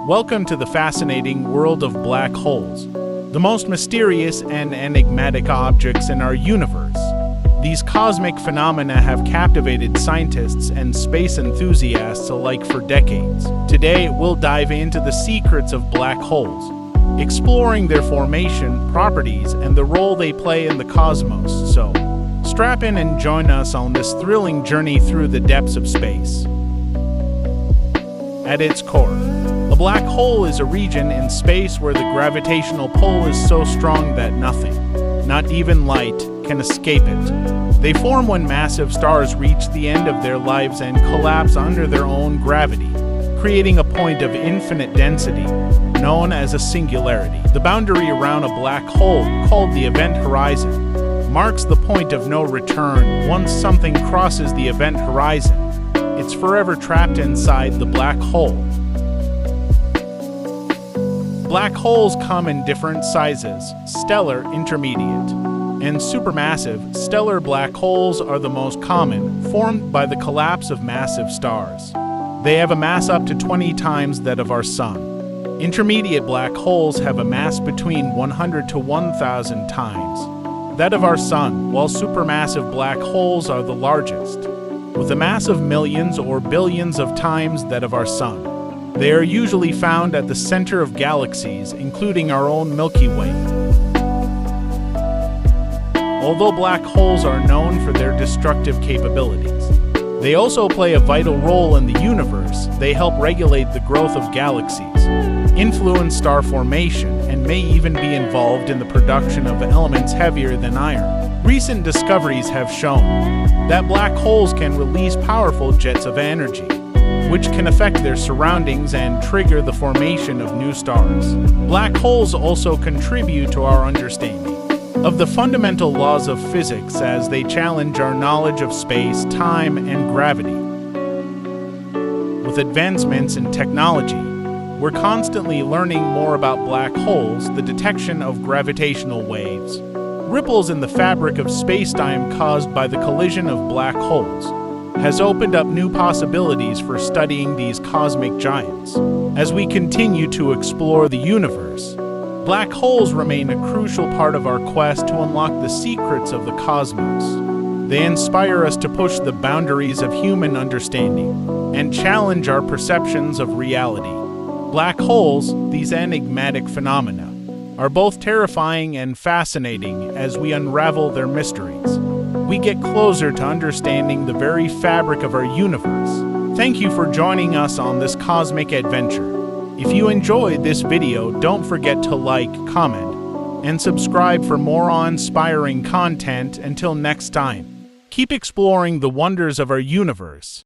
Welcome to the fascinating world of black holes, the most mysterious and enigmatic objects in our universe. These cosmic phenomena have captivated scientists and space enthusiasts alike for decades. Today, we'll dive into the secrets of black holes, exploring their formation, properties, and the role they play in the cosmos. So, strap in and join us on this thrilling journey through the depths of space. At its core, a black hole is a region in space where the gravitational pull is so strong that nothing, not even light, can escape it. They form when massive stars reach the end of their lives and collapse under their own gravity, creating a point of infinite density, known as a singularity. The boundary around a black hole, called the event horizon, marks the point of no return. Once something crosses the event horizon, it's forever trapped inside the black hole. Black holes come in different sizes: stellar, intermediate, and supermassive. Stellar black holes are the most common, formed by the collapse of massive stars. They have a mass up to 20 times that of our Sun. Intermediate black holes have a mass between 100 to 1,000 times that of our Sun, while supermassive black holes are the largest, with a mass of millions or billions of times that of our Sun. They are usually found at the center of galaxies, including our own Milky Way. Although black holes are known for their destructive capabilities, they also play a vital role in the universe. They help regulate the growth of galaxies, influence star formation, and may even be involved in the production of elements heavier than iron. Recent discoveries have shown that black holes can release powerful jets of energy, which can affect their surroundings and trigger the formation of new stars. Black holes also contribute to our understanding of the fundamental laws of physics as they challenge our knowledge of space, time, and gravity. With advancements in technology, we're constantly learning more about black holes, the detection of gravitational waves, ripples in the fabric of space-time caused by the collision of black holes, has opened up new possibilities for studying these cosmic giants. As we continue to explore the universe, black holes remain a crucial part of our quest to unlock the secrets of the cosmos. They inspire us to push the boundaries of human understanding and challenge our perceptions of reality. Black holes, these enigmatic phenomena, are both terrifying and fascinating as we unravel their mysteries. We get closer to understanding the very fabric of our universe. Thank you for joining us on this cosmic adventure. If you enjoyed this video, don't forget to like, comment, and subscribe for more awe-inspiring content. Until next time, keep exploring the wonders of our universe.